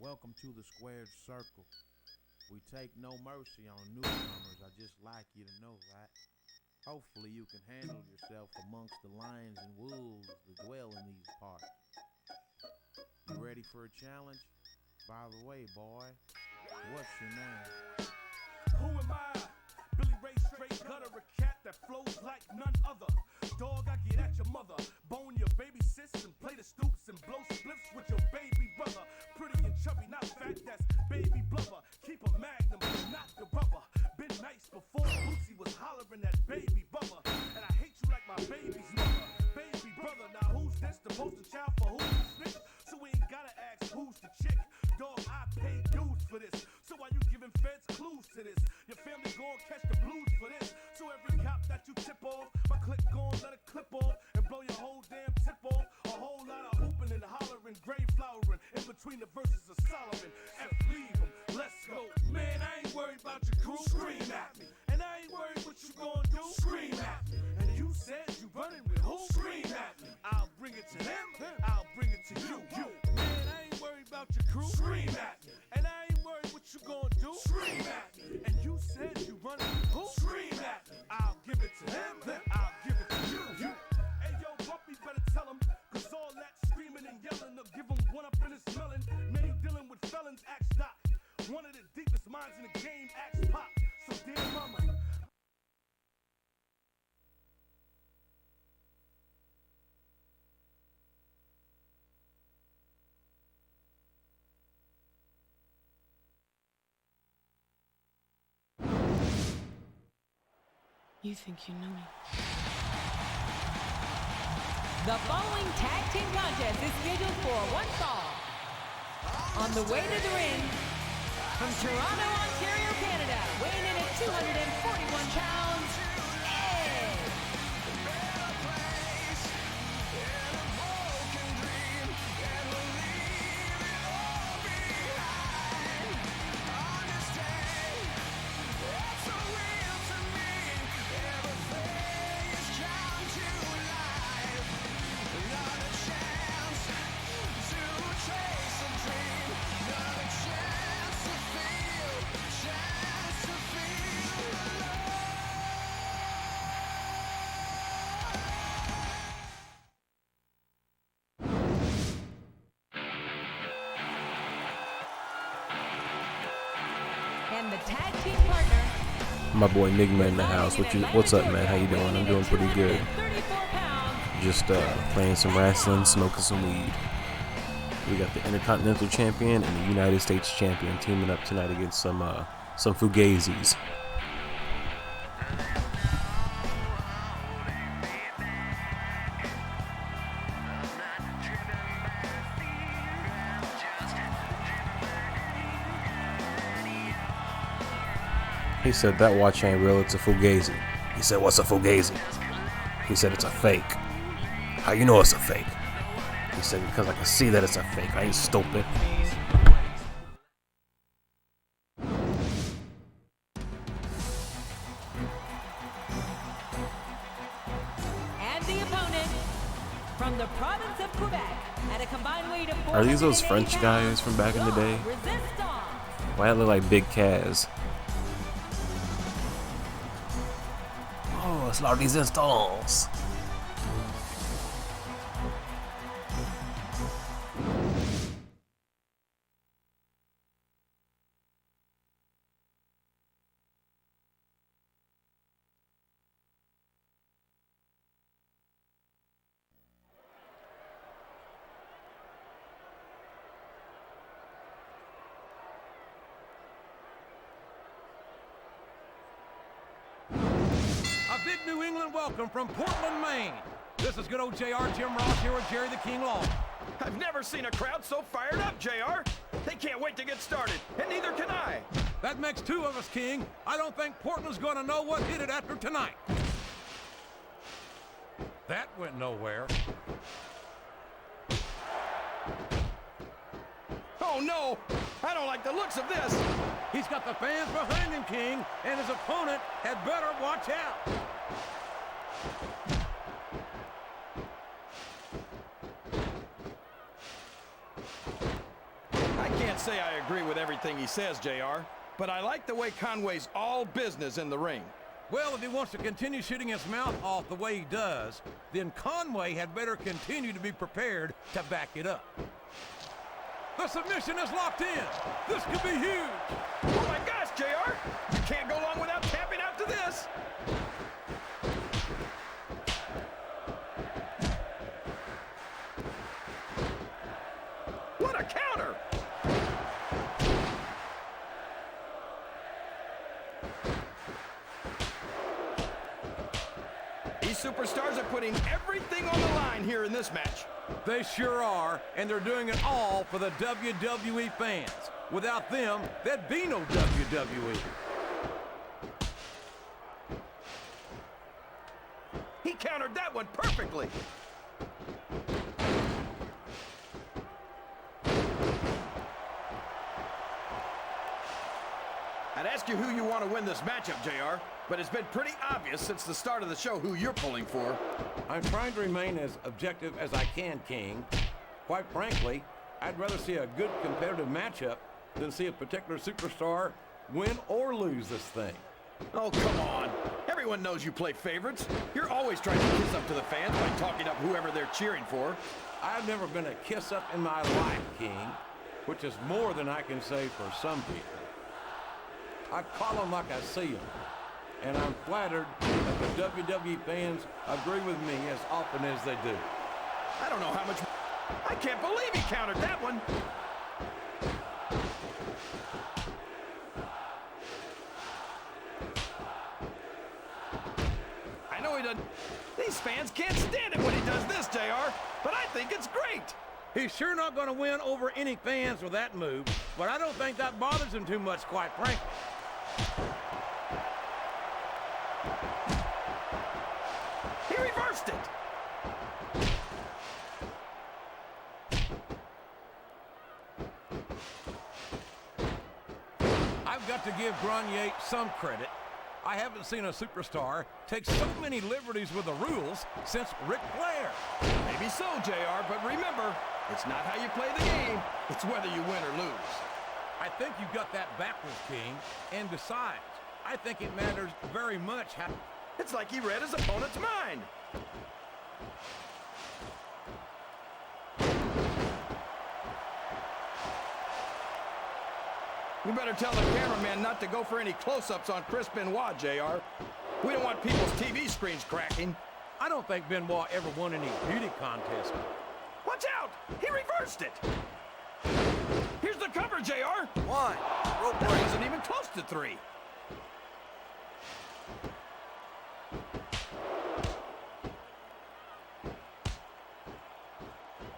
Welcome to the squared circle. We take no mercy on newcomers. I just like you to know that. Hopefully you can handle yourself amongst the lions and wolves that dwell in these parts. You ready for a challenge? By the way, boy, what's your name? Who am I? Billy Ray straight gutter, a cat that flows like none other. Dog, I get at your mother, bone your baby sis and play the stoops and blow spliffs with your baby brother. Pretty and chubby, not fat, that's baby blubber. Keep a magnum, not the rubber. Been nice before Lucy was hollering at baby bubba. And I hate you like my baby's mother. Baby brother, now who's this? The poster child for who's the snitch? So we ain't gotta ask who's the chick. Dog, I paid dues for this. So why you giving feds clues to this? Your family gon' catch the blues for this. So every cop that you tip off, my click gon' let it clip off and blow your whole damn tip off. A whole lot of hooping and hollering, grave flowering in between the verses of Solomon. F leave 'em, let's go. Man, I ain't worried about your crew, scream at me. And I ain't worried what you gon' do, scream at me. And you said you running with who, scream at me. I'll bring it to them, I'll bring it to you. Man, I ain't worried about your crew, scream at me. And I ain't worried what you gon' do, scream at me. And you said you running with who, scream at me. I'll give it to them, I'll give it to you. Hey yo, Bumpy, better tell him, cause all that screaming and yelling, they'll give him one up in his smelling. Man, he dealing with felons, axe Doc. One of the deepest minds in the game, axe Pop. So dear mama. You think you know me? The following tag team contest is scheduled for one fall. On the way to the ring, from Toronto, Ontario, Canada, weighing in at 241 pounds, Edge. And the tag team partner. My boy Nigma in the house. What's up, man? How you doing? I'm doing pretty good. Just playing some wrestling, smoking some weed. We got the Intercontinental Champion and the United States Champion teaming up tonight against some Fugazis. He said, that watch ain't real, it's a Fugazi. He said, what's a Fugazi? He said, it's a fake. How you know it's a fake? He said, because I can see that it's a fake. I ain't stupid. And the opponent, from the province of Quebec, at a combined weight of 480 Are these those French guys from back in the day? Why do they look like Big Kaz? Oh, it's la resistance. Big New England welcome from Portland, Maine. This is good old JR Jim Ross here with Jerry the King Law. I've never seen a crowd so fired up, JR. They can't wait to get started, and neither can I. That makes two of us, King. I don't think Portland's going to know what hit it after tonight. That went nowhere. Oh, no! I don't like the looks of this. He's got the fans behind him, King, and his opponent had better watch out. I can't can't say I agree with everything he says, JR, but I like the way Conway's all business in the ring. Well, if he wants to continue shooting his mouth off the way he does, then Conway had better continue to be prepared to back it up. The submission is locked in. This could be huge. Oh my gosh, JR! You can't go long without tapping out to this. What a counter! These superstars are putting everything on the line here in this match. They sure are, and they're doing it all for the WWE fans. Without them, there'd be no WWE. He countered that one perfectly. I'd ask you who you want to win this matchup, JR, but it's been pretty obvious since the start of the show who you're pulling for. I'm trying to remain as objective as I can, King. Quite frankly, I'd rather see a good competitive matchup than see a particular superstar win or lose this thing. Oh, come on. Everyone knows you play favorites. You're always trying to kiss up to the fans by talking up whoever they're cheering for. I've never been a kiss up in my life, King, which is more than I can say for some people. I call them like I see them, and I'm flattered that the WWE fans agree with me as often as they do. I don't know how much... I can't believe he countered that one. I know he doesn't... These fans can't stand it when he does this, JR, but I think it's great. He's sure not going to win over any fans with that move, but I don't think that bothers him too much, quite frankly. He reversed it. I've got to give Grenier some credit. I haven't seen a superstar take so many liberties with the rules since Ric Flair. Maybe so, JR, but remember, it's not how you play the game. It's whether you win or lose. I think you got that backwards, King. And besides, I think it matters very much how... It's like he read his opponent's mind. You better tell the cameraman not to go for any close-ups on Chris Benoit, JR. We don't want people's TV screens cracking. I don't think Benoit ever won any beauty contest. Watch out! He reversed it! Here's the cover, JR! One. Rope That break. wasn't even close to 3.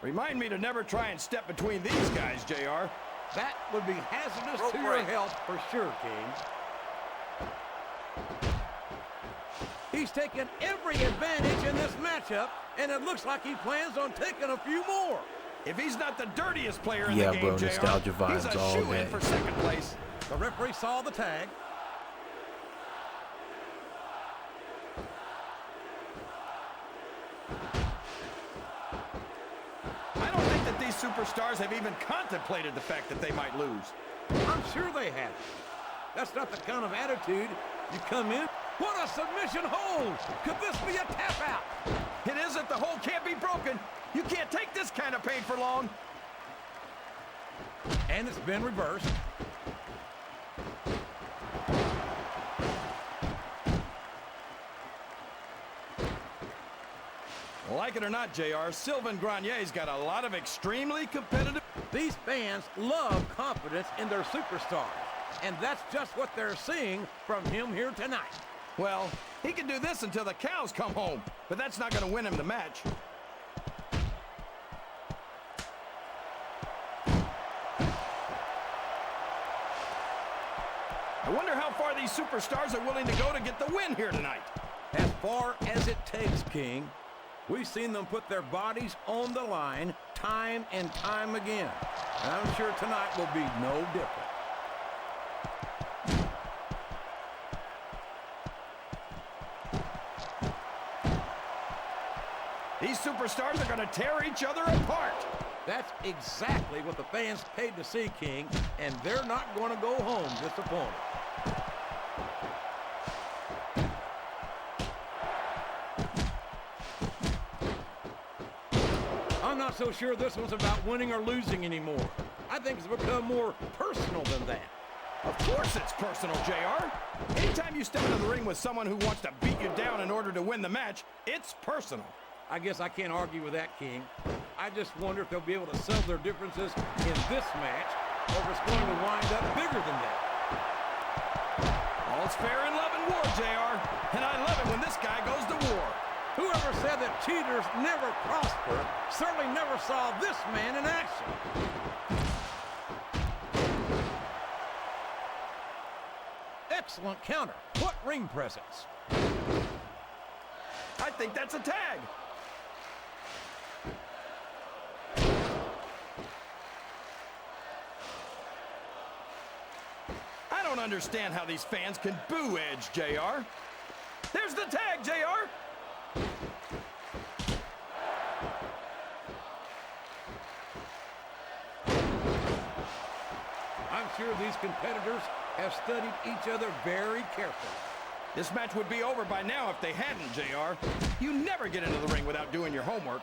Remind me to never try and step between these guys, JR. That would be hazardous Rope to your break. health for sure, King. He's taken every advantage in this matchup, and it looks like he plans on taking a few more. If he's not the dirtiest player in Yeah, the game, bro, JR, nostalgia he's vibes a all shoo-in day. for second place. The referee saw the tag. I don't think that these superstars have even contemplated the fact that they might lose. I'm sure they have. That's not the kind of attitude you come in. What a submission hold! Could this be a tap out? It isn't. The hold can't be broken. You can't take this kind of pain for long. And it's been reversed. Like it or not, JR, Sylvain Grenier's got a lot of extremely competitive... These fans love confidence in their superstars, and that's just what they're seeing from him here tonight. Well, he can do this until the cows come home, but that's not going to win him the match. I wonder how far these superstars are willing to go to get the win here tonight. As far as it takes, King. We've seen them put their bodies on the line time and time again. And I'm sure tonight will be no different. These These superstars are going to tear each other apart. That's exactly what the fans paid to see, King, and they're not going to go home disappointed. I'm not so sure this one's about winning or losing anymore. I think it's become more personal than that. Of course it's personal, JR. Anytime you step into the ring with someone who wants to beat you down in order to win the match, it's personal. I guess I can't argue with that, King. I just wonder if they'll be able to settle their differences in this match, or if it's going to wind up bigger than that. All's fair in love and war, JR. And I love it when this guy goes to war. Whoever said that cheaters never prosper certainly never saw this man in action. Excellent counter. What ring presence? I think that's a tag. I don't understand how these fans can boo Edge, JR. There's the tag, JR. I'm sure these competitors have studied each other very carefully. This match would be over by now if they hadn't, JR. You never get into the ring without doing your homework.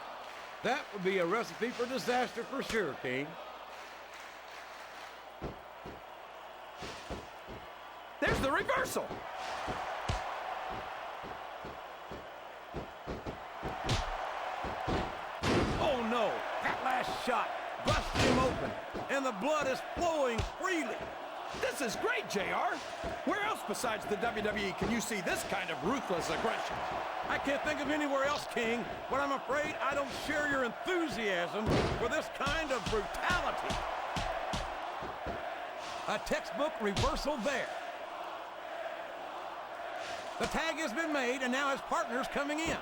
That would be a recipe for disaster for sure, King. There's the reversal. Oh no, that last shot busted him open, and the blood is flowing freely. This is great, JR. Where else besides the WWE can you see this kind of ruthless aggression? I can't think of anywhere else, King, but I'm afraid I don't share your enthusiasm for this kind of brutality. A textbook reversal there. The tag has been made, and now his partner's coming in.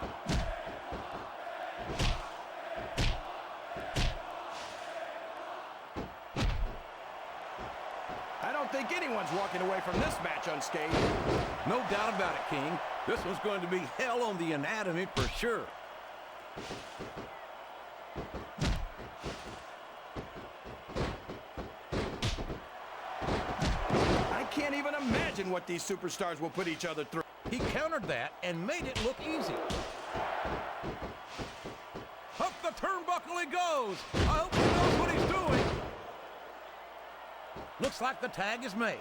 I don't think anyone's walking away from this match unscathed. No doubt about it, King. This one's going to be hell on the anatomy for sure. I can't even imagine what these superstars will put each other through. He countered that and made it look easy. Up the turnbuckle he goes. I hope he knows what he's doing. Looks like the tag is made.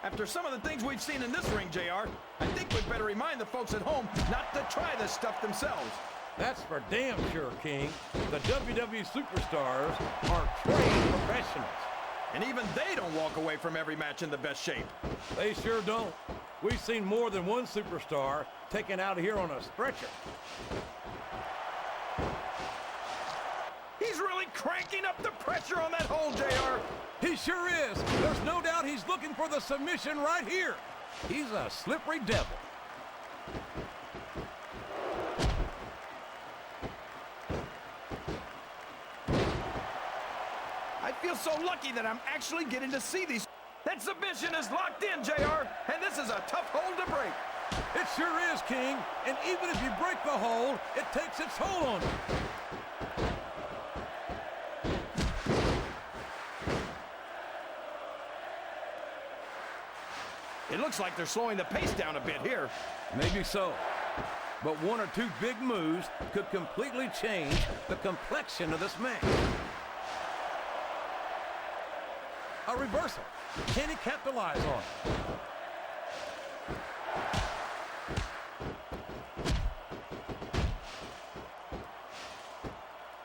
After some of the things we've seen in this ring, JR, I think we'd better remind the folks at home not to try this stuff themselves. That's for damn sure, King. The WWE superstars are trained professionals. And even they don't walk away from every match in the best shape. They sure don't. We've seen more than one superstar taken out of here on a stretcher. He's really cranking up the pressure on that hole, JR. He sure is. There's no doubt he's looking for the submission right here. He's a slippery devil. I feel so lucky that I'm actually getting to see these. That submission is locked in, JR, and this is a tough hold to break. It sure is, King. And even if you break the hold, it takes its toll on you. It looks like they're slowing the pace down a bit here. Maybe so. But one or two big moves could completely change the complexion of this match. A reversal. Can he capitalize on it?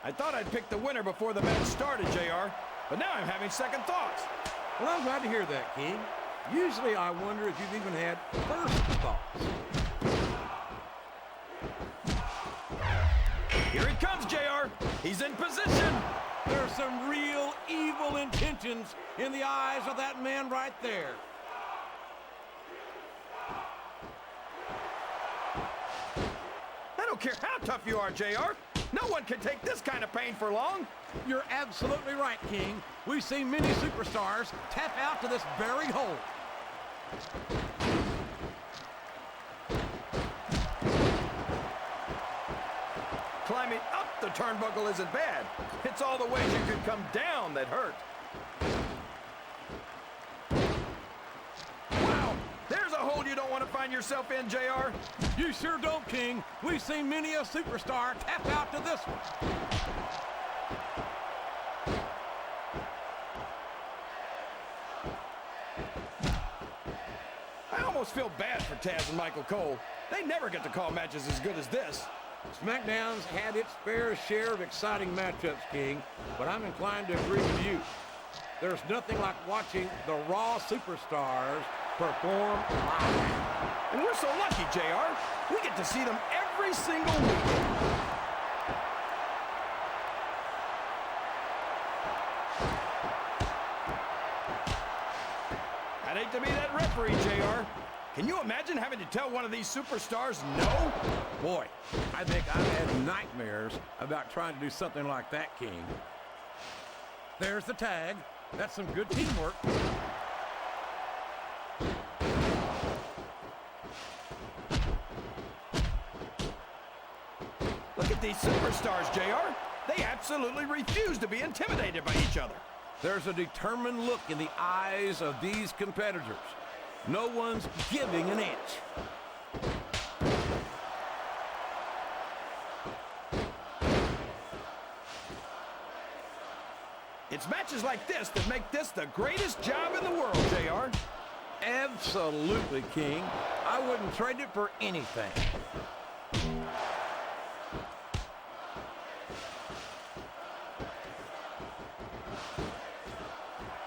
I thought I'd pick the winner before the match started, JR, but now I'm having second thoughts. Well, I'm glad to hear that, King. Usually I wonder if you've even had first thoughts. Here he comes, JR. He's in position. There's some real evil intentions in the eyes of that man right there. I don't care how tough you are, JR. No one can take this kind of pain for long. You're absolutely right, King. We've seen many superstars tap out to this very hole. Climbing up the turnbuckle isn't bad. It's all the ways you can come down that hurt. Wow, there's a hole you don't want to find yourself in, JR. You sure don't, King. We've seen many a superstar tap out to this one. I almost feel bad for Taz and Michael Cole. They never get to call matches as good as this. SmackDown's had its fair share of exciting matchups, King, but I'm inclined to agree with you. There's nothing like watching the Raw superstars perform live. And we're so lucky, JR. We get to see them every single week. I'd hate to be that referee, JR. Can you imagine having to tell one of these superstars no? Boy, I think I've had nightmares about trying to do something like that, King. There's the tag. That's some good teamwork. Look at these superstars, JR. They absolutely refuse to be intimidated by each other. There's a determined look in the eyes of these competitors. No one's giving an inch. It's matches like this that make this the greatest job in the world, JR. Absolutely, King. I wouldn't trade it for anything.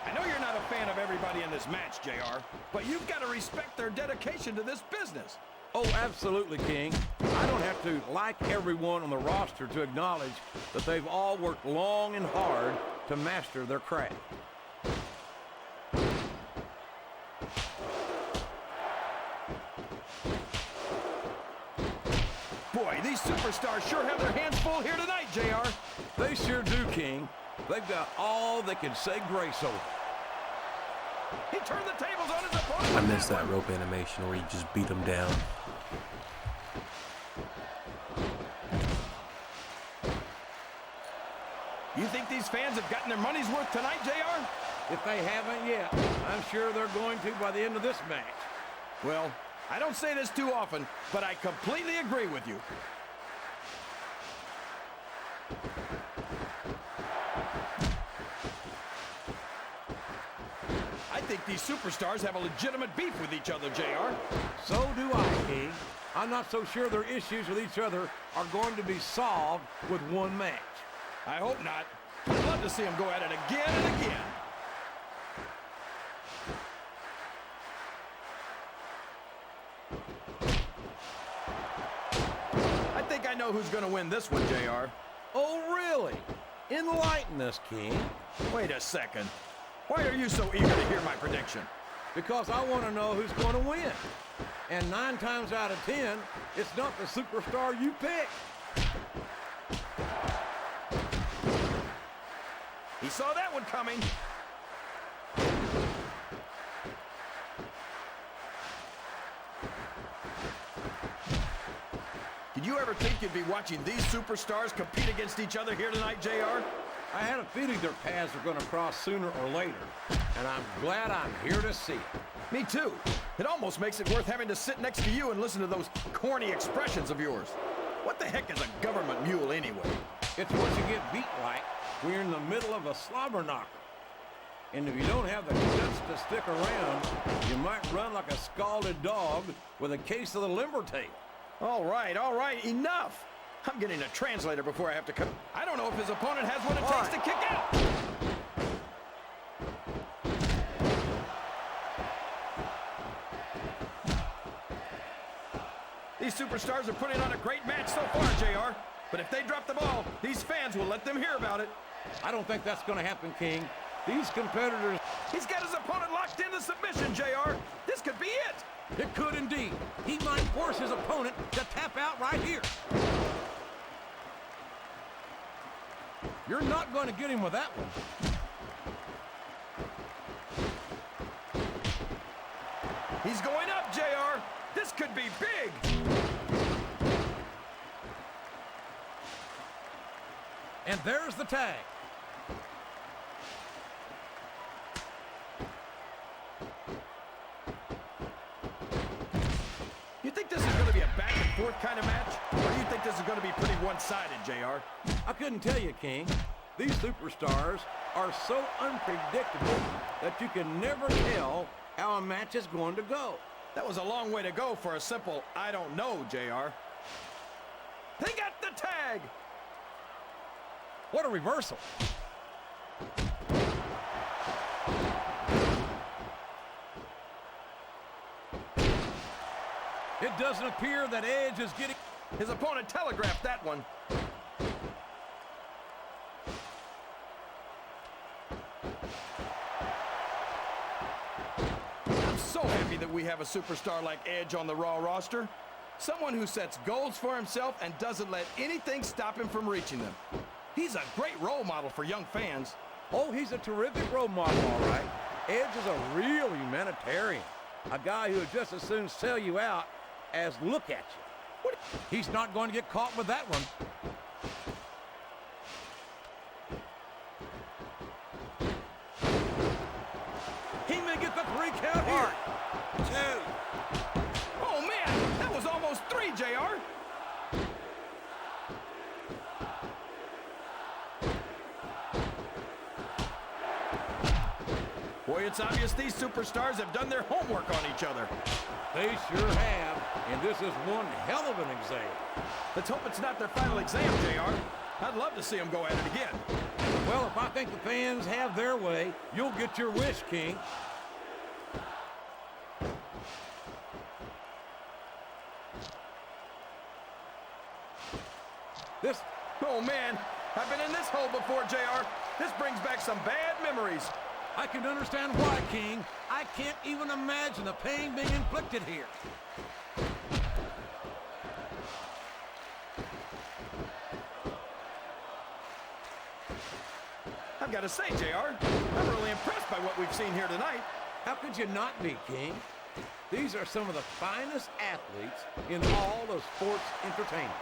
I know you're not a fan of everybody in this match, JR, but you've got to respect their dedication to this business. Oh, absolutely, King. I don't have to like everyone on the roster to acknowledge that they've all worked long and hard to master their craft. Boy, these superstars sure have their hands full here tonight, JR. They sure do, King. They've got all they can say grace over. He turned the tables on his opponent. I missed that rope animation where he just beat him down. You think these fans have gotten their money's worth tonight, JR? If they haven't yet, I'm sure they're going to by the end of this match. Well, I don't say this too often, but I completely agree with you. I think these superstars have a legitimate beef with each other, JR. So do I, King. I'm not so sure their issues with each other are going to be solved with one match. I hope not. I'd love to see them go at it again and again. I think I know who's going to win this one, JR. Oh, really? Enlighten us, King. Wait a second. Why are you so eager to hear my prediction? Because I want to know who's going to win. And 9 times out of 10, it's not the superstar you pick. He saw that one coming. Did you ever think you'd be watching these superstars compete against each other here tonight, JR? I had a feeling their paths were going to cross sooner or later, and I'm glad I'm here to see it. Me too. It almost makes it worth having to sit next to you and listen to those corny expressions of yours. What the heck is a government mule anyway? It's what you get beat like when you're in the middle of a slobber knocker. And if you don't have the guts to stick around, you might run like a scalded dog with a case of the limber tail. All right, enough. I'm getting a translator before I have to come. I don't know if his opponent has what it takes to kick out. These superstars are putting on a great match so far, JR. But if they drop the ball, these fans will let them hear about it. I don't think that's going to happen, King. These competitors... He's got his opponent locked into submission, JR. This could be it. It could indeed. He might force his opponent to tap out right here. You're not going to get him with that one. He's going up, JR. This could be big. And there's the tag. You think this is going to be a back-and-forth kind of match? Or do you think this is going to be pretty one-sided, JR? I couldn't tell you, King. These superstars are so unpredictable that you can never tell how a match is going to go. That was a long way to go for a simple, I don't know, JR. They got the tag! What a reversal. It doesn't appear that Edge is getting... His opponent telegraphed that one. I'm so happy that we have a superstar like Edge on the Raw roster. Someone who sets goals for himself and doesn't let anything stop him from reaching them. He's a great role model for young fans. Oh, he's a terrific role model, all right. Edge is a real humanitarian. A guy who would just as soon sell you out as look at you. He's not going to get caught with that one. He may get the 3 count here. 2. Oh, man, that was almost 3, JR. Boy, it's obvious these superstars have done their homework on each other. They sure have, and this is one hell of an exam. Let's hope it's not their final exam, JR. I'd love to see them go at it again. Well, if I think the fans have their way, you'll get your wish, King. This... Oh, man, I've been in this hole before, JR. This brings back some bad memories. I can understand why, King. I can't even imagine the pain being inflicted here. I've got to say, JR, I'm really impressed by what we've seen here tonight. How could you not be, King? These are some of the finest athletes in all of sports entertainment.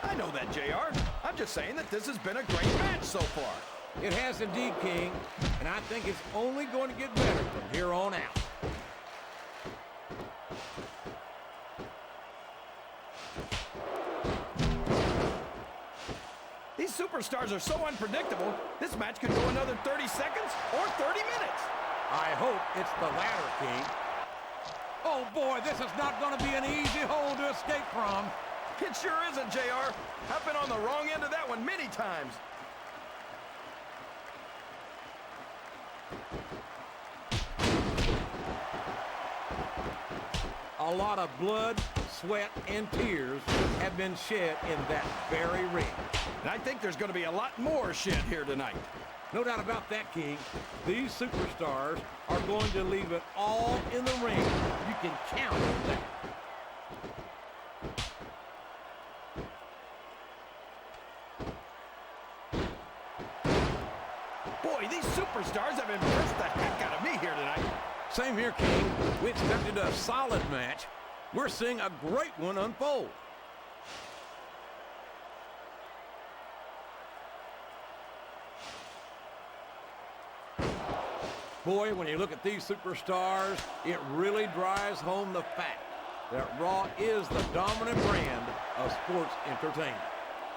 I know that, JR. I'm just saying that this has been a great match so far. It has indeed, King, and I think it's only going to get better from here on out. These superstars are so unpredictable, this match could go another 30 seconds or 30 minutes. I hope it's the latter, King. Oh, boy, this is not going to be an easy hole to escape from. It sure isn't, JR. I've been on the wrong end of that one many times. A lot of blood, sweat, and tears have been shed in that very ring. And I think there's going to be a lot more shed here tonight. No doubt about that, King. These superstars are going to leave it all in the ring. You can count on that. Boy, these superstars have impressed the heck out of me here tonight. Same here, King. We expected a solid match. We're seeing a great one unfold. Boy, when you look at these superstars, it really drives home the fact that Raw is the dominant brand of sports entertainment.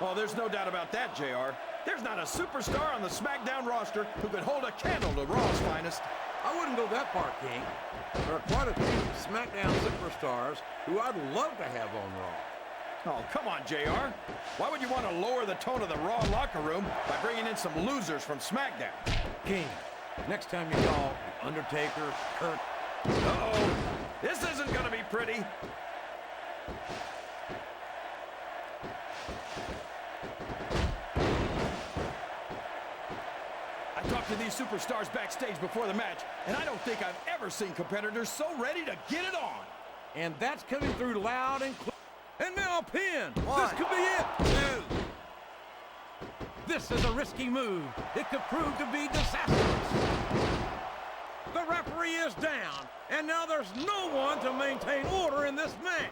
Oh, there's no doubt about that, JR. There's not a superstar on the Smackdown roster who could hold a candle to Raw's finest. I wouldn't go that far, King. There are quite a few SmackDown superstars who I'd love to have on Raw. Oh, come on, JR. Why would you want to lower the tone of the Raw locker room by bringing in some losers from SmackDown? King, next time you call The Undertaker, Kurt... Uh-oh. This isn't going to be pretty. I talked to these superstars backstage before the match, and I don't think I've ever seen competitors so ready to get it on. And that's coming through loud and clear. And now a pin. One, This could be it. 2. This is a risky move. It could prove to be disastrous. The referee is down, and now there's no one to maintain order in this match.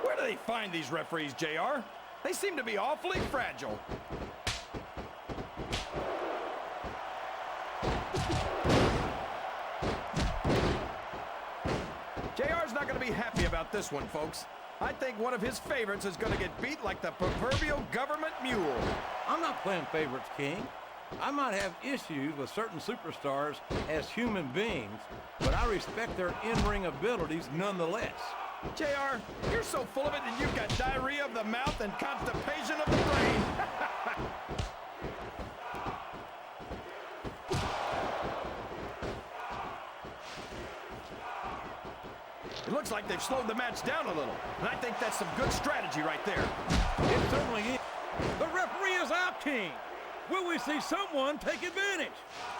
Where do they find these referees, JR? They seem to be awfully fragile. JR's not going to be happy about this one, folks. I think one of his favorites is going to get beat like the proverbial government mule. I'm not playing favorites, King. I might have issues with certain superstars as human beings, but I respect their in-ring abilities nonetheless. JR, you're so full of it that you've got diarrhea of the mouth and constipation of the brain. It looks like they've slowed the match down a little, and I think that's some good strategy right there. It certainly is. The referee is out, King. Will we see someone take advantage?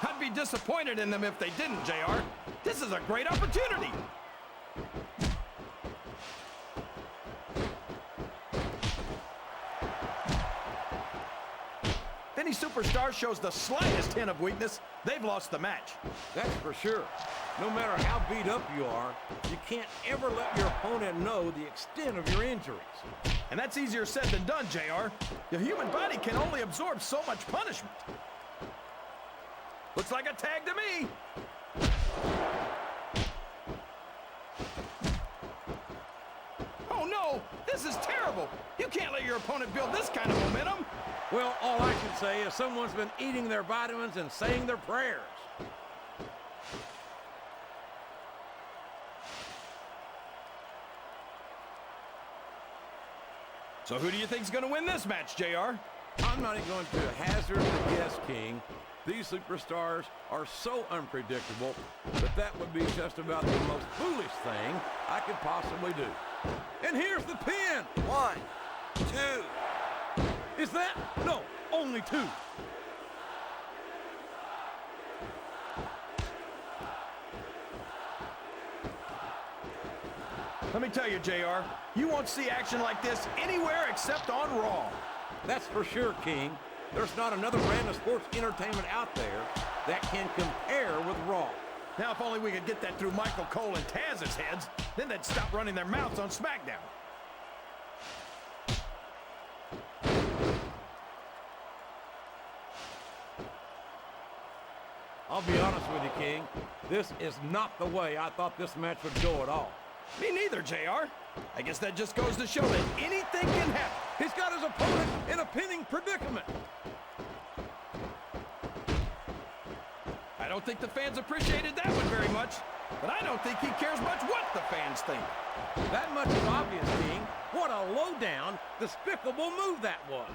I'd be disappointed in them if they didn't, JR. This is a great opportunity. If any superstar shows the slightest hint of weakness, they've lost the match. That's for sure. No matter how beat up you are, you can't ever let your opponent know the extent of your injuries. And that's easier said than done, JR. The human body can only absorb so much punishment. Looks like a tag to me. Oh no, this is terrible. You can't let your opponent build this kind of momentum. Well, all I can say is someone's been eating their vitamins and saying their prayers. So who do you think's going to win this match, JR? I'm not even going to hazard a guess, King. These superstars are so unpredictable that that would be just about the most foolish thing I could possibly do. And here's the pin. 1, 2. Is that? No, only 2. Let me tell you, JR, you won't see action like this anywhere except on Raw. That's for sure, King. There's not another brand of sports entertainment out there that can compare with Raw. Now, if only we could get that through Michael Cole and Taz's heads, then they'd stop running their mouths on Smackdown. I'll be honest with you, King. This is not the way I thought this match would go at all. Me neither, JR. I guess that just goes to show that anything can happen. He's got his opponent in a pinning predicament. I don't think the fans appreciated that one very much, but I don't think he cares much what the fans think. That much is obvious, King. What a low-down, despicable move that was.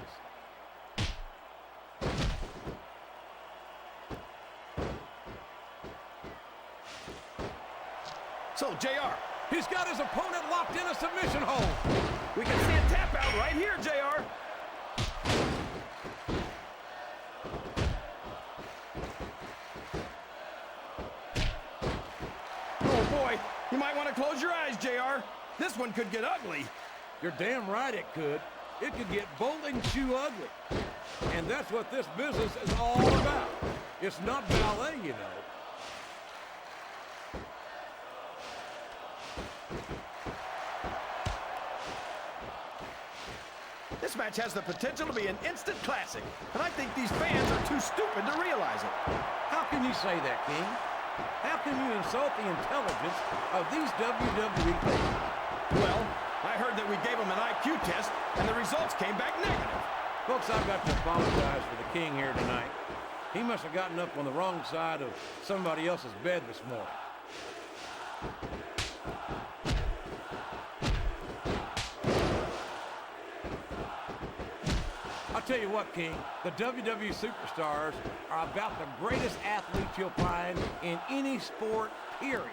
So, JR, he's got his opponent locked in a submission hold. We can see a tap out right here, JR. Oh, boy. You might want to close your eyes, JR. This one could get ugly. You're damn right it could. It could get bolt and shoe ugly. And that's what this business is all about. It's not ballet, you know. This match has the potential to be an instant classic, and I think these fans are too stupid to realize it. How can you say that, King? How can you insult the intelligence of these WWE fans? Well, I heard that we gave them an IQ test, and the results came back negative. Folks, I've got to apologize for the King here tonight. He must have gotten up on the wrong side of somebody else's bed this morning. I'll tell you what, King, the WWE superstars are about the greatest athletes you'll find in any sport, period.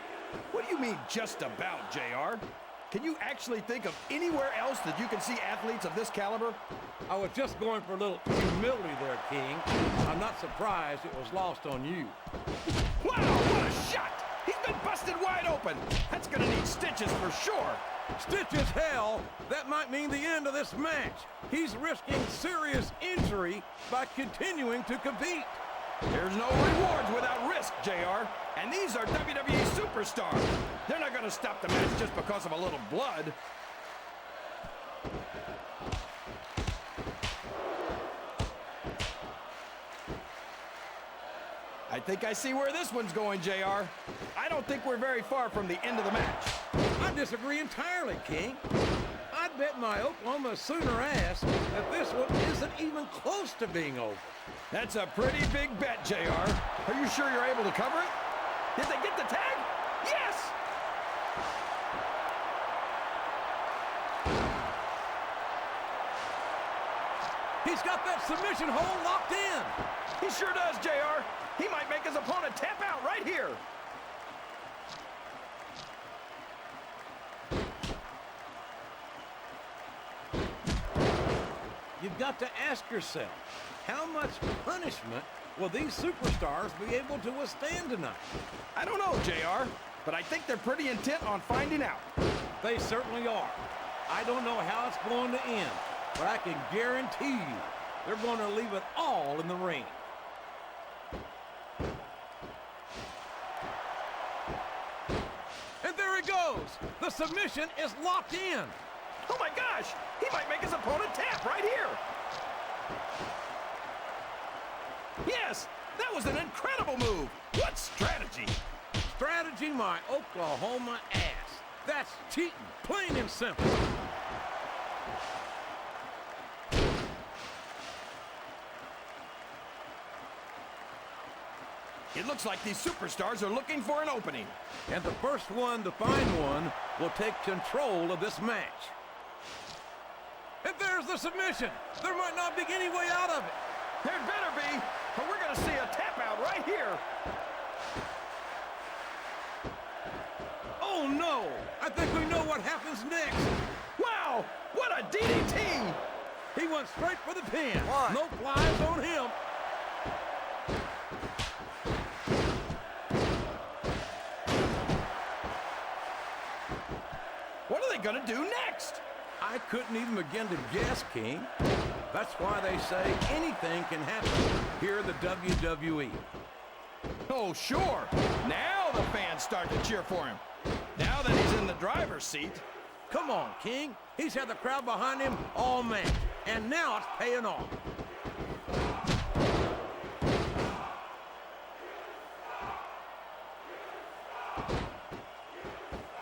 What do you mean, just about, JR? Can you actually think of anywhere else that you can see athletes of this caliber? I was just going for a little humility there, King. I'm not surprised it was lost on you. Wow, what a shot! He's been busted wide open. That's gonna need stitches for sure. Stitch as hell, that might mean the end of this match. He's risking serious injury by continuing to compete. There's no rewards without risk, JR. And these are WWE superstars. They're not going to stop the match just because of a little blood. I think I see where this one's going, JR. I don't think we're very far from the end of the match. I disagree entirely, King. I'd bet my Oklahoma Sooner ass that this one isn't even close to being over. That's a pretty big bet, JR. Are you sure you're able to cover it? Did they get the tag? Yes! He's got that submission hold locked in. He sure does, JR. He might make his opponent tap out right here. You've got to ask yourself, how much punishment will these superstars be able to withstand tonight? I don't know, JR, but I think they're pretty intent on finding out. They certainly are. I don't know how it's going to end, but I can guarantee you they're going to leave it all in the ring. And there it goes. The submission is locked in. Oh my gosh! He might make his opponent tap right here! Yes! That was an incredible move! What strategy! Strategy my Oklahoma ass. That's cheating, plain and simple. It looks like these superstars are looking for an opening. And the first one to find one will take control of this match. And there's the submission. There might not be any way out of it. There better be, or we're going to see a tap out right here. Oh no! I think we know what happens next. Wow! What a DDT! He went straight for the pin. One. No flies on him. What are they going to do next? I couldn't even begin to guess, King. That's why they say anything can happen here in the WWE. Oh, sure. Now the fans start to cheer for him. Now that he's in the driver's seat. Come on, King. He's had the crowd behind him all match, and now it's paying off.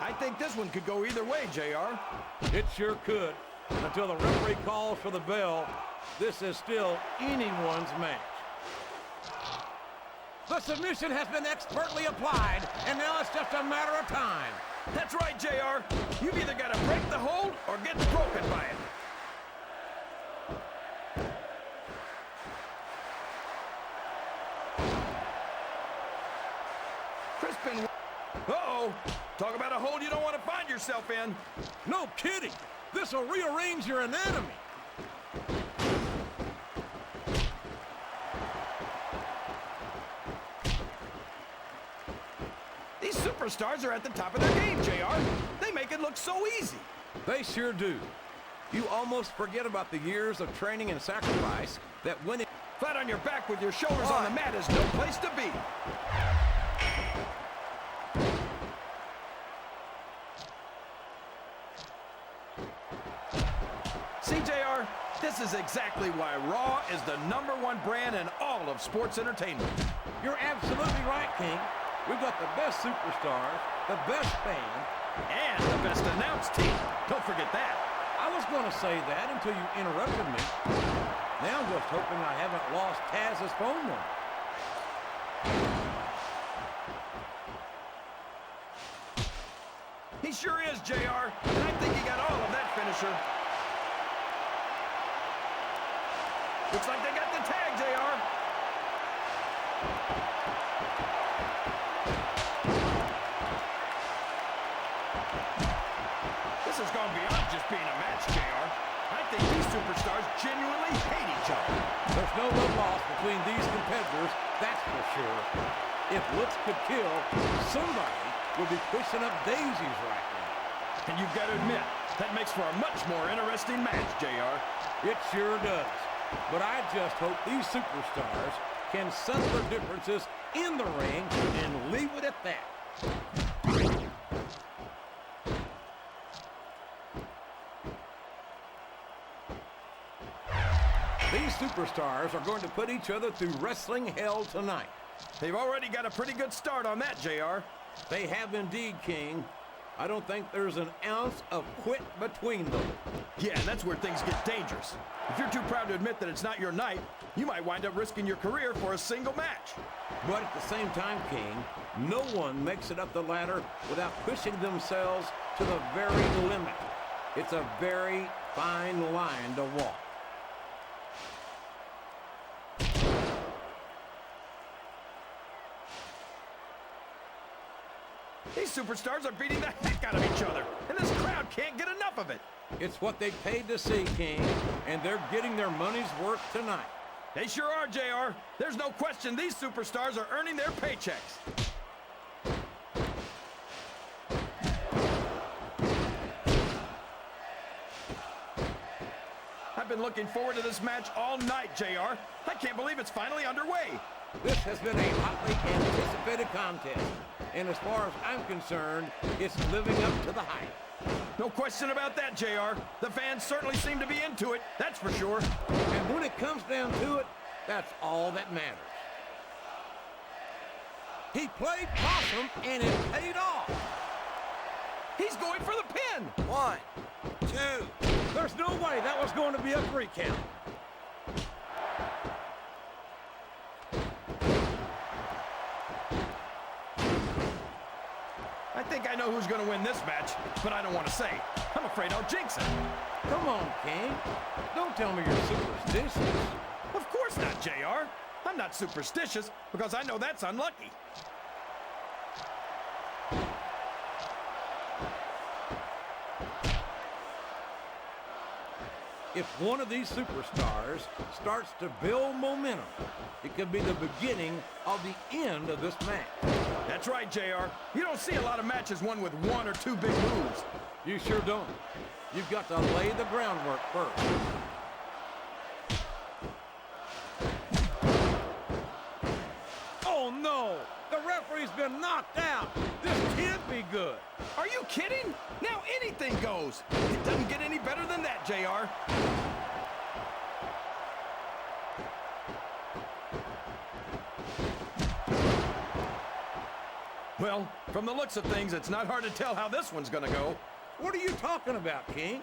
I think this one could go either way, JR. It sure could. Until the referee calls for the bell, this is still anyone's match. The submission has been expertly applied, and now it's just a matter of time. That's right, JR. You've either got to break the hold or get broken by it. Crispin. Uh-oh. Talk about a hold you don't want to find yourself in. No kidding. This will rearrange your anatomy. These superstars are at the top of their game, JR. They make it look so easy. They sure do. You almost forget about the years of training and sacrifice that went in. Flat on your back with your shoulders on the mat is no place to be. See, JR, this is exactly why Raw is the #1 brand in all of sports entertainment. You're absolutely right, King. We've got the best superstars, the best fans, And the best announced team. Don't forget that. I was going to say that until you interrupted me. Now I'm just hoping I haven't lost Taz's phone number. He sure is, JR. And I think he got all of that finisher. Looks like they got the tag, JR. This has gone beyond just being a match, JR. I think these superstars genuinely hate each other. There's no love lost between these competitors, that's for sure. If looks could kill, somebody would be pushing up daisies right now. And you've got to admit, that makes for a much more interesting match, JR. It sure does. But I just hope these superstars can settle their differences in the ring and leave it at that. These superstars are going to put each other through wrestling hell tonight. They've already got a pretty good start on that, JR. They have indeed, King. I don't think there's an ounce of quit between them. Yeah, and that's where things get dangerous. If you're too proud to admit that it's not your night, you might wind up risking your career for a single match. But at the same time, King, no one makes it up the ladder without pushing themselves to the very limit. It's a very fine line to walk. These superstars are beating the heck out of each other, and this crowd can't get enough of it. It's what they paid to see, King, and they're getting their money's worth tonight. They sure are, JR. There's no question these superstars are earning their paychecks. I've been looking forward to this match all night, JR. I can't believe it's finally underway. This has been a hotly anticipated contest, and as far as I'm concerned, it's living up to the hype. No question about that, JR. The fans certainly seem to be into it, that's for sure. And when it comes down to it, that's all that matters. He played possum, and it paid off. He's going for the pin. 1, 2. There's no way that was going to be a 3 count. I think I know who's going to win this match, but I don't want to say. I'm afraid I'll jinx it. Come on, King. Don't tell me you're superstitious. Of course not, JR. I'm not superstitious because I know that's unlucky. If one of these superstars starts to build momentum, it could be the beginning of the end of this match. That's right, JR. You don't see a lot of matches won with 1 or 2 big moves. You sure don't. You've got to lay the groundwork first. Oh, no! The referee's been knocked out! This can't be good! Are you kidding? Now anything goes. It doesn't get any better than that, JR. Well, from the looks of things, it's not hard to tell how this one's gonna go. What are you talking about, King?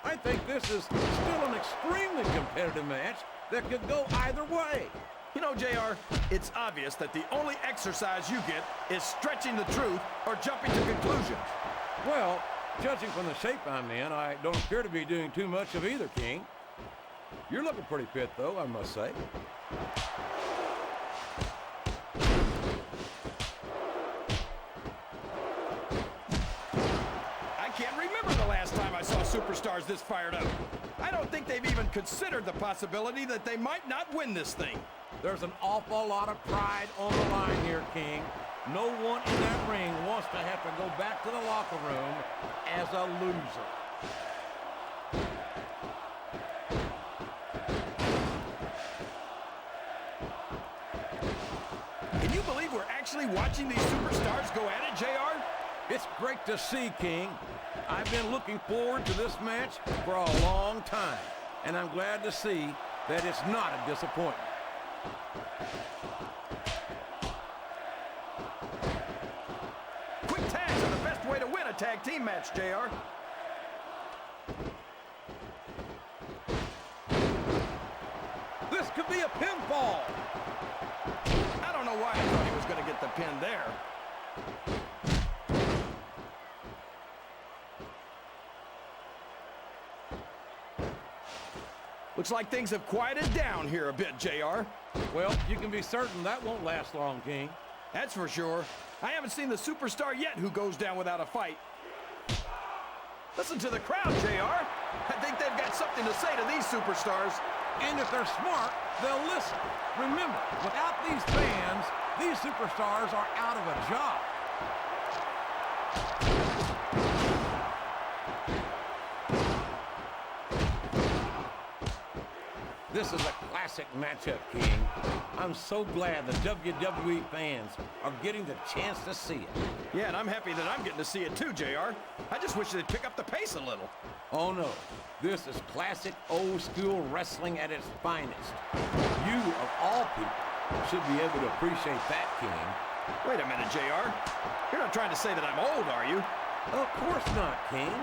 I think this is still an extremely competitive match that could go either way. You know, JR, it's obvious that the only exercise you get is stretching the truth or jumping to conclusions. Well, judging from the shape I'm in, I don't appear to be doing too much of either, King. You're looking pretty fit, though, I must say. I can't remember the last time I saw superstars this fired up. I don't think they've even considered the possibility that they might not win this thing. There's an awful lot of pride on the line here, King. No one in that ring wants to have to go back to the locker room as a loser. Can you believe we're actually watching these superstars go at it, JR? It's great to see, King. I've been looking forward to this match for a long time, and I'm glad to see that it's not a disappointment. Quick tags are the best way to win a tag team match, JR. This could be a pinfall. I don't know why I thought he was going to get the pin there. Looks like things have quieted down here a bit, JR. Well, you can be certain that won't last long, King. That's for sure. I haven't seen the superstar yet who goes down without a fight. Listen to the crowd, JR. I think they've got something to say to these superstars. And if they're smart, they'll listen. Remember, without these fans, these superstars are out of a job. This is a classic matchup, King. I'm so glad the WWE fans are getting the chance to see it. Yeah, and I'm happy that I'm getting to see it too, JR. I just wish they'd pick up the pace a little. Oh no, this is classic old school wrestling at its finest. You, of all people, should be able to appreciate that, King. Wait a minute, JR. You're not trying to say that I'm old, are you? Of course not, King.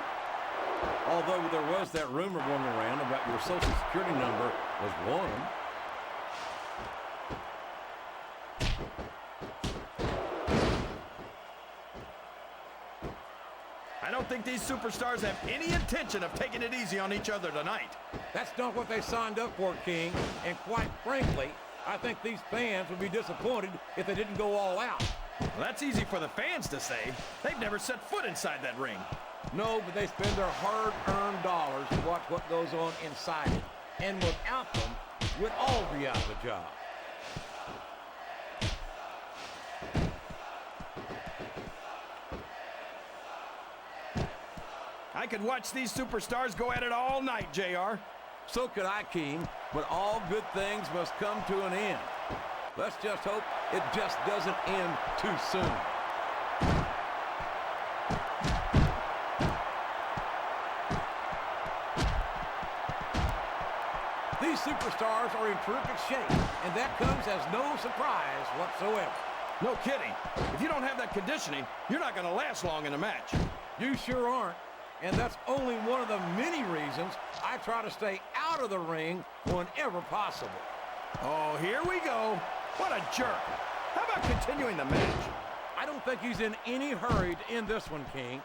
Although there was that rumor going around about your social security number was one. I don't think these superstars have any intention of taking it easy on each other tonight. That's not what they signed up for, King. And quite frankly, I think these fans would be disappointed if they didn't go all out. Well, that's easy for the fans to say. They've never set foot inside that ring. No, but they spend their hard-earned dollars to watch what goes on inside it. And without them, we'd all be out of a job. I could watch these superstars go at it all night, JR. So could I, King, but all good things must come to an end. Let's just hope it just doesn't end too soon. These superstars are in terrific shape, and that comes as no surprise whatsoever. No kidding. If you don't have that conditioning, you're not going to last long in a match. You sure aren't, and that's only one of the many reasons I try to stay out of the ring whenever possible. Oh, here we go. What a jerk. How about continuing the match? I don't think he's in any hurry to end this one, King,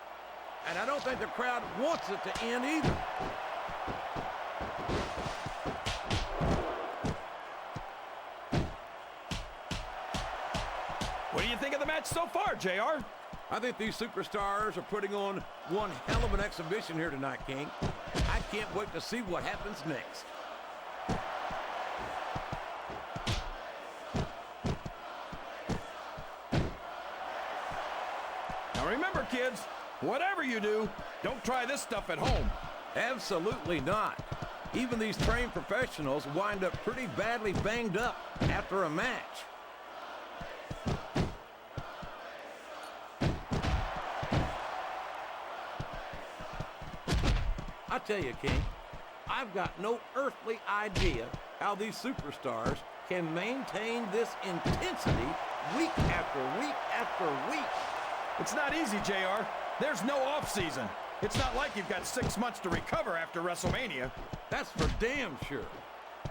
and I don't think the crowd wants it to end either. What do you think of the match so far, JR? I think these superstars are putting on one hell of an exhibition here tonight, King. I can't wait to see what happens next. Now remember, kids, whatever you do, don't try this stuff at home. Absolutely not. Even these trained professionals wind up pretty badly banged up after a match. I tell you, King, I've got no earthly idea how these superstars can maintain this intensity week after week after week. It's not easy, JR. There's no off-season. It's not like you've got 6 months to recover after WrestleMania. That's for damn sure.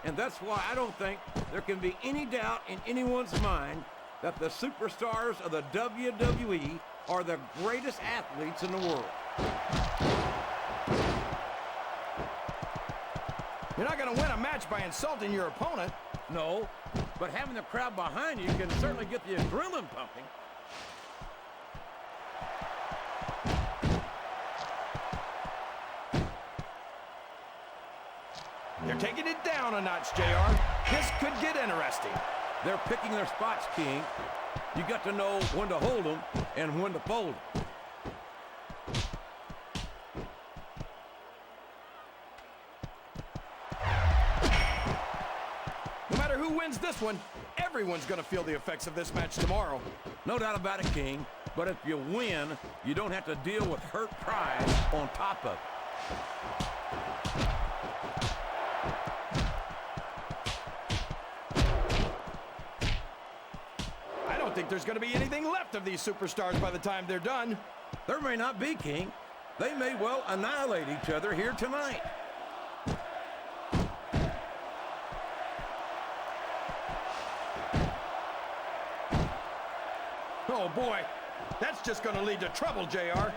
And that's why I don't think there can be any doubt in anyone's mind that the superstars of the WWE are the greatest athletes in the world. You're not going to win a match by insulting your opponent. No, but having the crowd behind you can certainly get the adrenaline pumping. They're taking it down a notch, JR. This could get interesting. They're picking their spots, King. You got to know when to hold them and when to fold them. No matter who wins this one, everyone's going to feel the effects of this match tomorrow. No doubt about it, King. But if you win, you don't have to deal with hurt pride on top of it. I don't think there's going to be anything left of these superstars by the time they're done. There may not be, King. They may well annihilate each other here tonight. Oh, boy. That's just going to lead to trouble, JR.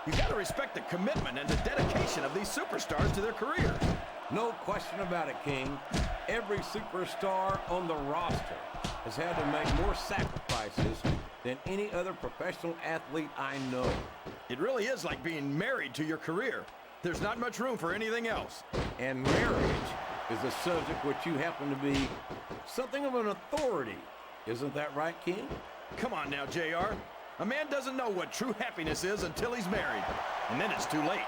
You got to respect the commitment and the dedication of these superstars to their careers. No question about it, King. Every superstar on the roster has had to make more sacrifices than any other professional athlete I know. It really is like being married to your career. There's not much room for anything else. And marriage is a subject which you happen to be something of an authority. Isn't that right, King? Come on now, JR. A man doesn't know what true happiness is until he's married. And then it's too late.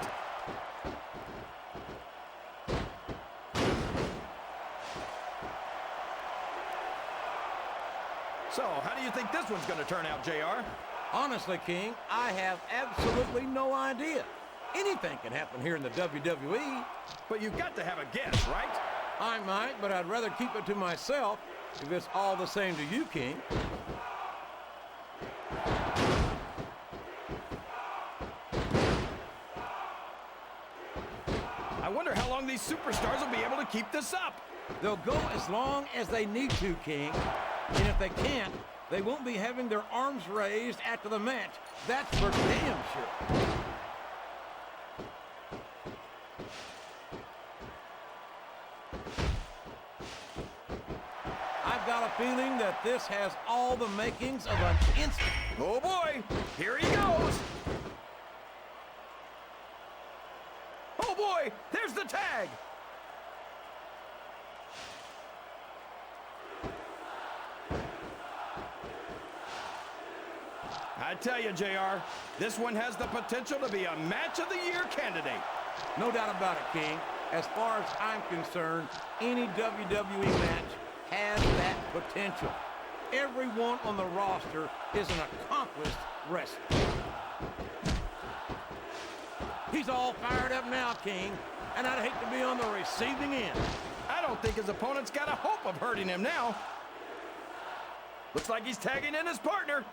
So, how do you think this one's going to turn out, JR? Honestly, King, I have absolutely no idea. Anything can happen here in the WWE. But you've got to have a guess, right? I might, but I'd rather keep it to myself if it's all the same to you, King. I wonder how long these superstars will be able to keep this up. They'll go as long as they need to, King. And if they can't, they won't be having their arms raised after the match. That's for damn sure. I've got a feeling that this has all the makings of an instant. Oh boy, here he goes. Oh boy, there's the tag. I tell you, JR, this one has the potential to be a Match of the Year candidate. No doubt about it, King. As far as I'm concerned, any WWE match has that potential. Everyone on the roster is an accomplished wrestler. He's all fired up now, King, and I'd hate to be on the receiving end. I don't think his opponent's got a hope of hurting him now. Looks like he's tagging in his partner.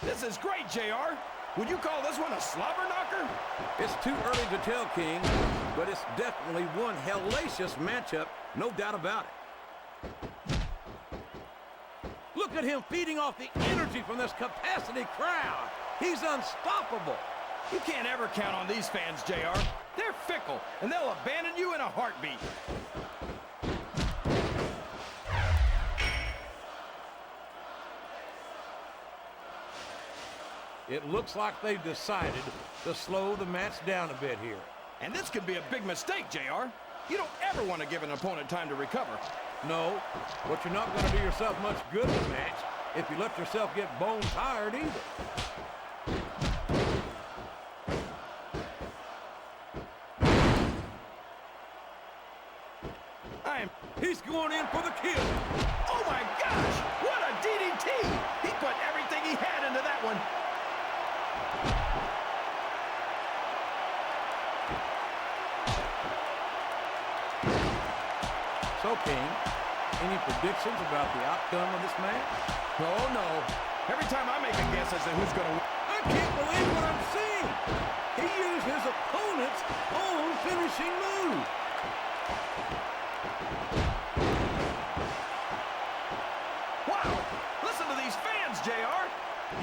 This is great, JR. Would you call this one a slobber knocker? It's too early to tell, King, but it's definitely one hellacious matchup, no doubt about it. Look at him feeding off the energy from this capacity crowd. He's unstoppable. You can't ever count on these fans, JR. They're fickle, and they'll abandon you in a heartbeat. It looks like they've decided to slow the match down a bit here. And this could be a big mistake, JR. You don't ever want to give an opponent time to recover. No, but you're not going to do yourself much good in the match if you let yourself get bone tired either. He's going in for the kill. Oh my gosh! What a DDT! He put everything he had into that one. So, King, any predictions about the outcome of this match? Oh no. Every time I make a guess as to who's going to win. I can't believe what I'm seeing. He used his opponent's own finishing move. Wow! Listen to these fans, JR!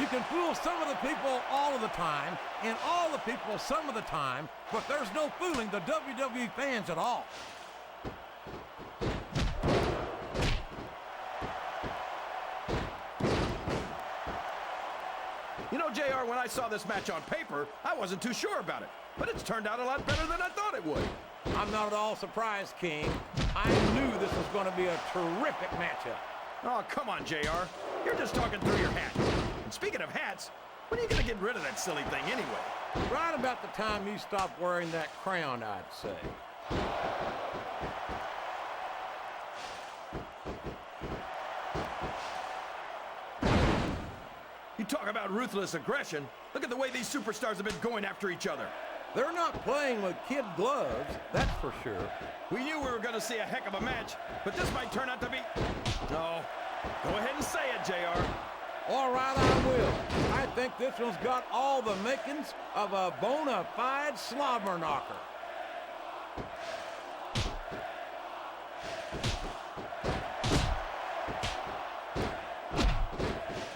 You can fool some of the people all of the time, and all the people some of the time, but there's no fooling the WWE fans at all. You know, JR, when I saw this match on paper, I wasn't too sure about it. But it's turned out a lot better than I thought it would. I'm not at all surprised, King. I knew this was going to be a terrific matchup. Oh, come on, JR. You're just talking through your hat. And speaking of hats, when are you going to get rid of that silly thing anyway? Right about the time you stop wearing that crown, I'd say. You talk about ruthless aggression. Look at the way these superstars have been going after each other. They're not playing with kid gloves, that's for sure. We knew we were going to see a heck of a match, but this might turn out to be... No. Go ahead and say it, JR. All right, I will. I think this one's got all the makings of a bona fide slobber knocker.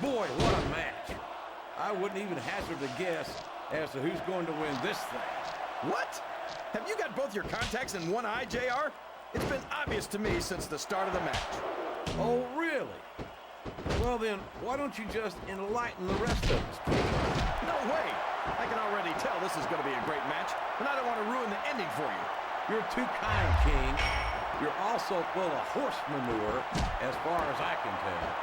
Boy, what a match. I wouldn't even hazard a guess as to who's going to win this thing. What? Have you got both your contacts in one eye, JR? It's been obvious to me since the start of the match. Oh, really? Well then, why don't you just enlighten the rest of us? No way. I can already tell this is going to be a great match, and I don't want to ruin the ending for you. You're too kind, King. You're also full of horse manure, as far as I can tell.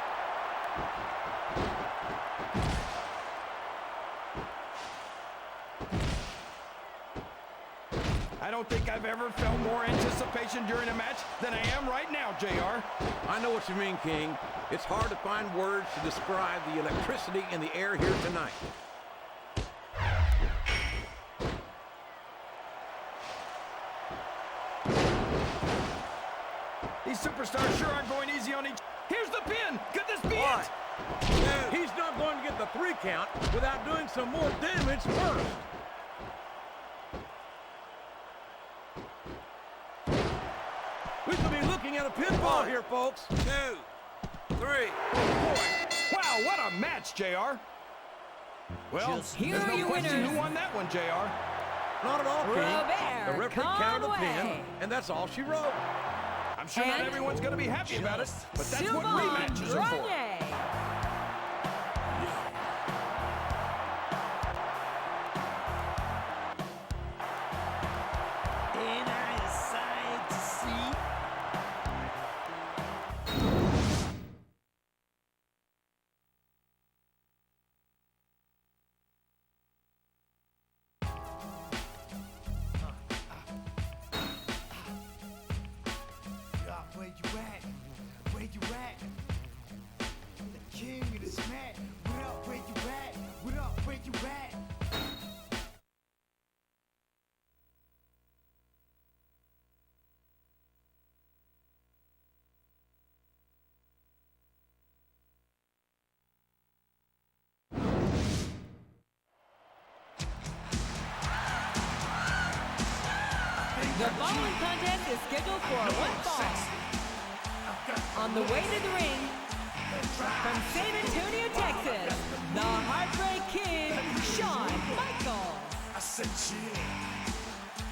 I don't think I've ever felt more anticipation during a match than I am right now, JR. I know what you mean, King. It's hard to find words to describe the electricity in the air here tonight. These superstars sure aren't going easy on each. Here's the pin. Could this be it? He's not going to get the 3 count without doing some more damage first. We could be looking at a pinfall here, folks. 2, 3. Wow, what a match, JR. Well, Here there's are no your question winners. who won that one, JR. Not at all, King. Robert The referee counted the pin, Conway. and that's all she wrote. I'm sure not And everyone's going to be happy about it, but that's what Sylvain rematches are for. Grenier. Ain't I a sight to see? Where you at? Where you at? The king of the smack. What up, where you at? What up, where you at? The following contest is scheduled for one fall. On the way to the ring, from San Antonio, Texas, the Heartbreak Kid, Shawn Michaels. I said chill,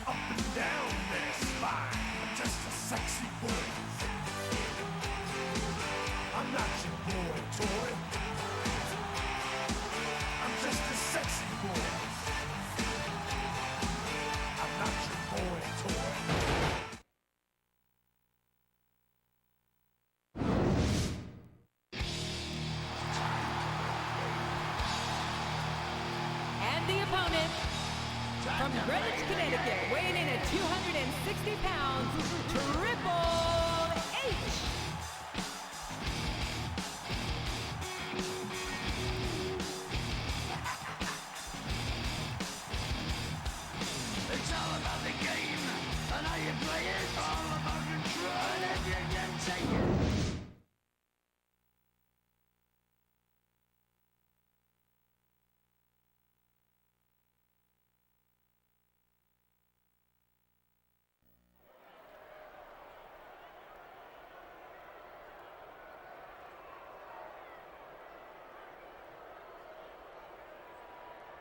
up and down their spine. I'm just a sexy boy. I'm not your boy toy. I'm just a sexy boy. I'm not your boy toy. And the opponent, from Greenwich, Connecticut, weighing in at 260 pounds, Triple H. It's all about the game, and how you play it. All about control, and if you can take it.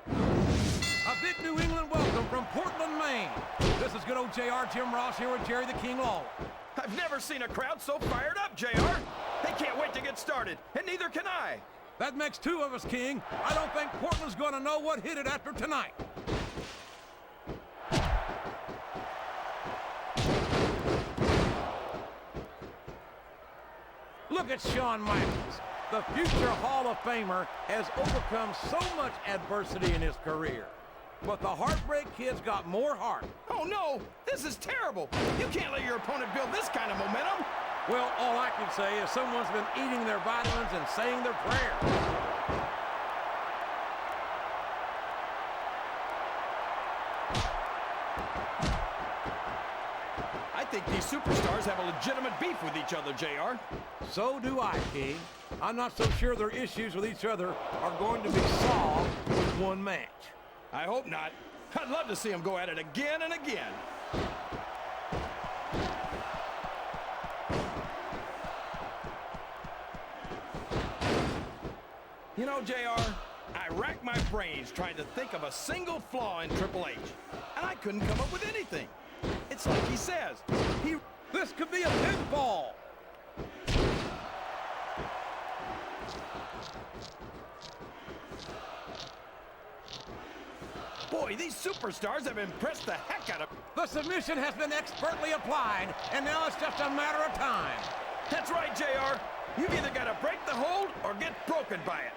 A big New England welcome from Portland, Maine. This is good old JR Jim Ross here with Jerry the King Lawler. I've never seen a crowd so fired up, JR. They can't wait to get started, and neither can I. That makes 2 of us, King. I don't think Portland's going to know what hit it after tonight. Look at Shawn Michaels. The future Hall of Famer has overcome so much adversity in his career. But the Heartbreak Kid's got more heart. Oh, no, this is terrible. You can't let your opponent build this kind of momentum. Well, all I can say is someone's been eating their vitamins and saying their prayers. I think these superstars have a legitimate beef with each other, JR. So do I, King. I'm not so sure their issues with each other are going to be solved with one match. I hope not. I'd love to see them go at it again and again. You know, JR, I racked my brains trying to think of a single flaw in Triple H, and I couldn't come up with anything. It's like he says, This could be a pinfall. boy, Boy, these superstars have impressed the heck out of... The submission has been expertly applied, and now it's just a matter of time. That's right, JR. You've either got to break the hold or get broken by it.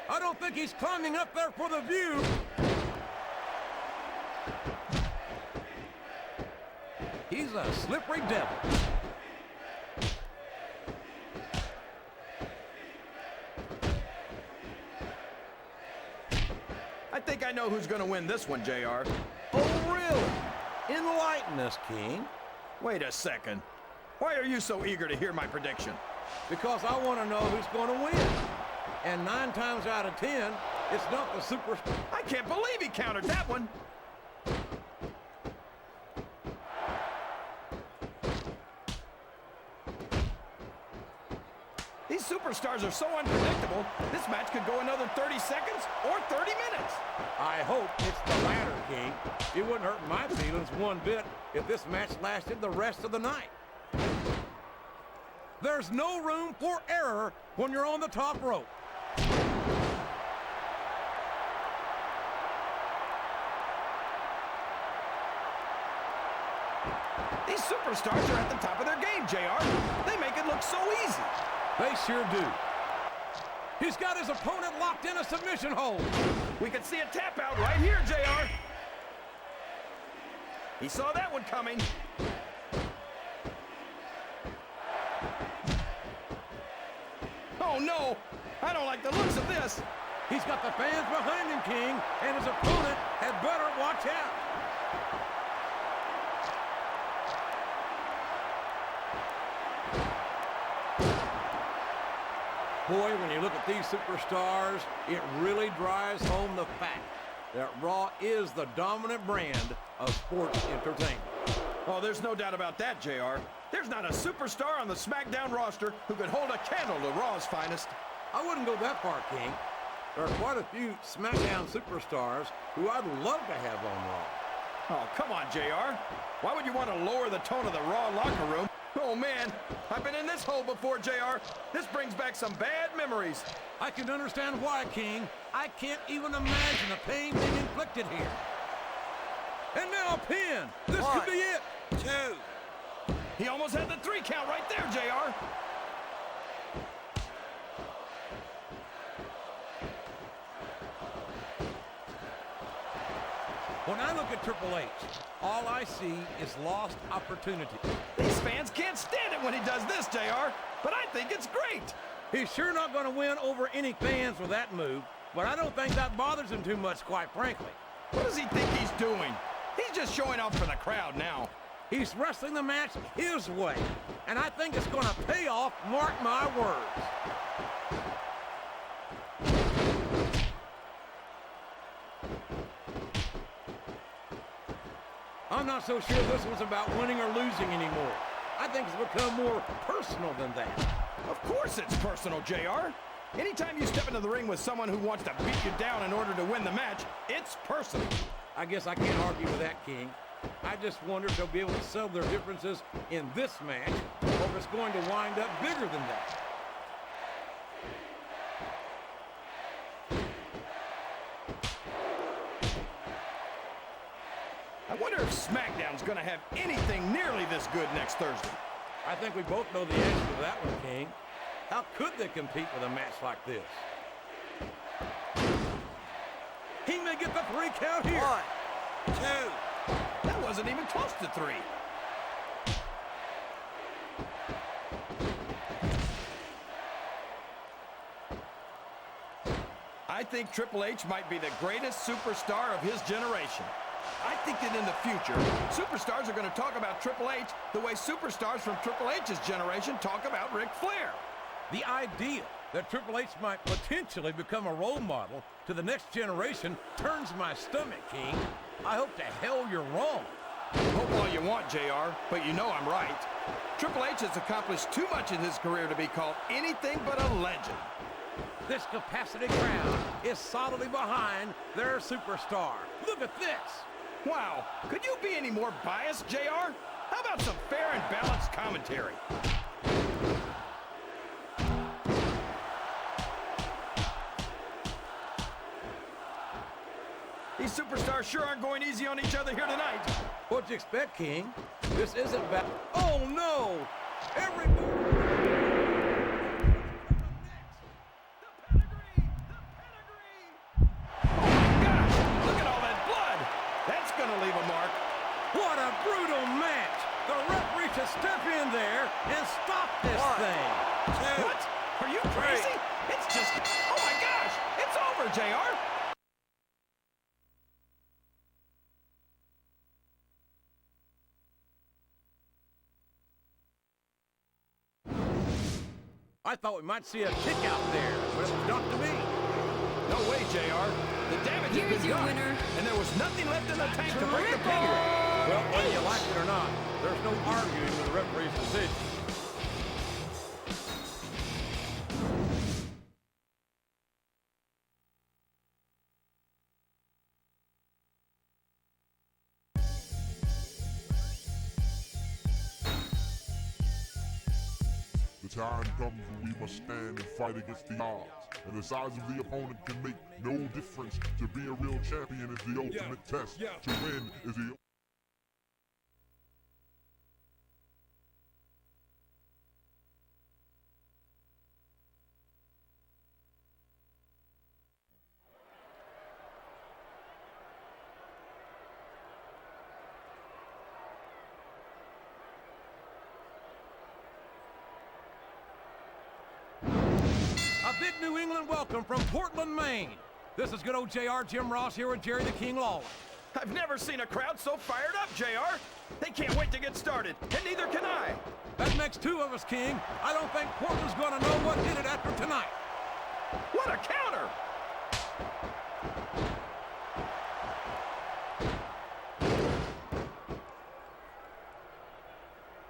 I don't think he's climbing up there for the view. He's a slippery devil. I think I know who's going to win this one, JR. Oh, really? Enlighten us, King. Wait a second. Why are you so eager to hear my prediction? Because I want to know who's going to win. And 9 times out of 10, it's not the super... I can't believe he countered that one. These superstars are so unpredictable, this match could go another 30 seconds or 30 minutes. I hope it's the latter, King. It wouldn't hurt my feelings one bit if this match lasted the rest of the night. There's no room for error when you're on the top rope. These superstars are at the top of their game, JR. They make it look so easy. They sure do. He's got his opponent locked in a submission hold. We can see a tap out right here, JR. He saw that one coming. Oh, no. I don't like the looks of this. He's got the fans behind him, King, and his opponent had better watch out. Boy, when you look at these superstars, it really drives home the fact that Raw is the dominant brand of sports entertainment. Oh, there's no doubt about that, JR. There's not a superstar on the Smackdown roster who could hold a candle to Raw's finest. I wouldn't go that far, King. There are quite a few Smackdown superstars who I'd love to have on Raw. Oh, come on, JR. Why would you want to lower the tone of the Raw locker room? Oh, man. I've been in this hole before, JR. This brings back some bad memories. I can understand why, King. I can't even imagine the pain being inflicted here. And now a pin. This could be it. 2. He almost had the 3 count right there, JR. When I look at Triple H, all I see is lost opportunity. These fans can't stand it when he does this, JR. But I think it's great. He's sure not going to win over any fans with that move, but I don't think that bothers him too much, quite frankly. What does he think he's doing? He's just showing off for the crowd now. He's wrestling the match his way, and I think it's going to pay off, mark my words. I'm not so sure this one's about winning or losing anymore. I think it's become more personal than that. Of course it's personal, JR. Anytime you step into the ring with someone who wants to beat you down in order to win the match, it's personal. I guess I can't argue with that, King. I just wonder if they'll be able to settle their differences in this match, or if it's going to wind up bigger than that. I wonder if SmackDown's going to have anything nearly this good next Thursday. I think we both know the answer to that one, King. How could they compete with a match like this? He may get the 3 count here. 1, 2. That wasn't even close to 3. I think Triple H might be the greatest superstar of his generation. I think that in the future, superstars are going to talk about Triple H the way superstars from Triple H's generation talk about Ric Flair. The idea that Triple H might potentially become a role model to the next generation turns my stomach, King. I hope to hell you're wrong. Hope all you want, JR, but you know I'm right. Triple H has accomplished too much in his career to be called anything but a legend. This capacity crowd is solidly behind their superstar. Look at this. Wow, could you be any more biased, JR? How about some fair and balanced commentary? These superstars sure aren't going easy on each other here tonight. What'd you expect, King? This isn't bad. Oh, no! Every... Gosh, look at all that blood. That's gonna leave a mark. What a brutal match! The referee should step in there and stop this thing. What? Are you crazy? It's just... Oh, my gosh! It's over, JR! I thought we might see a kick out there, but it was not to me. No way, JR. The damage has Here's been your done, winner. and there was nothing left in the tank to break the pin. Well, whether you like it or not, there's no arguing with the referee's decision. The time comes when we must stand and fight against the odds. And the size of the opponent can make no difference. To be a real champion is the ultimate test. To win is the... A big New England welcome from Portland, Maine. This is good old JR, Jim Ross here with Jerry the King Lawler. I've never seen a crowd so fired up, JR. They can't wait to get started, and neither can I. That makes two of us, King. I don't think Portland's going to know what hit it after tonight. What a counter!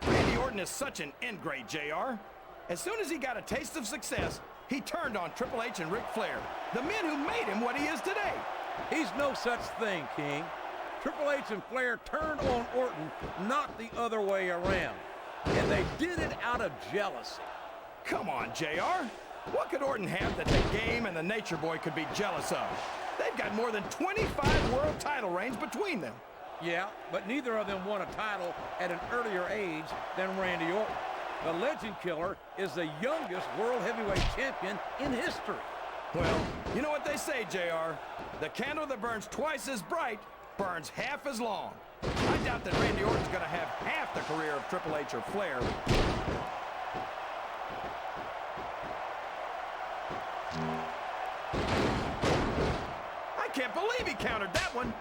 Randy Orton is such an ingrate, JR. As soon as he got a taste of success, he turned on Triple H and Ric Flair, the men who made him what he is today. He's no such thing, King. Triple H and Flair turned on Orton, not the other way around. And they did it out of jealousy. Come on, JR. What could Orton have that the Game and the Nature Boy could be jealous of? They've got more than 25 world title reigns between them. Yeah, but neither of them won a title at an earlier age than Randy Orton. The Legend Killer is the youngest World Heavyweight Champion in history. Well, you know what they say, JR. The candle that burns twice as bright burns half as long. I doubt that Randy Orton's going to have half the career of Triple H or Flair. I can't believe he countered that one.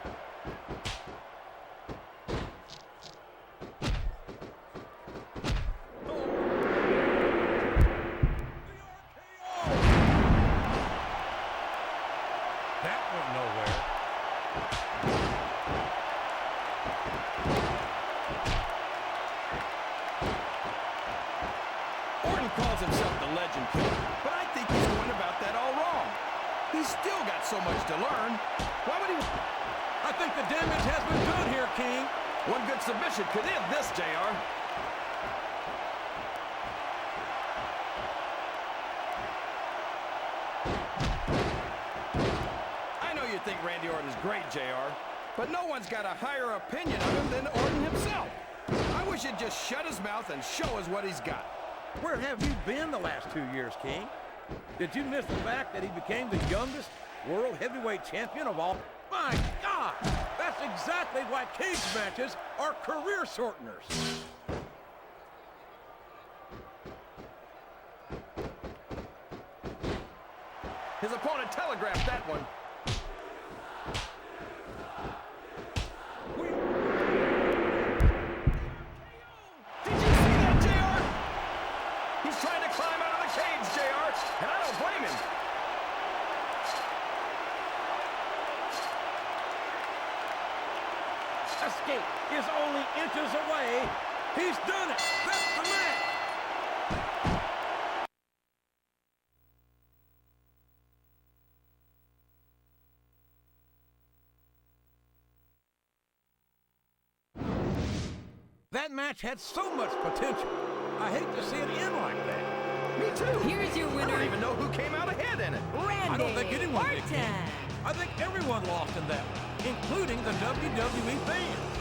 That went nowhere. Orton calls himself the Legend Killer, but I think he's going about that all wrong. He's still got so much to learn. Why would he... I think the damage has been done here, King. One good submission could end this, JR. I know you think Randy Orton's great, JR, but no one's got a higher opinion of him than Orton himself. I wish he'd just shut his mouth and show us what he's got. Where have you been the last 2 years, King? Did you miss the fact that he became the youngest World Heavyweight Champion of all? My God! That's exactly why cage matches are career shorteners. His opponent telegraphed that one. Did you see that, JR? He's trying to climb out of the cage, JR, and I don't blame him. Escape is only inches away. He's done it. That's the match. That match had so much potential. I hate to see it end like that. Me too. Here's your I winner, don't even know who came out ahead in it. Randy I don't think anyone did. Orton. I think everyone lost in that one, including the WWE fans.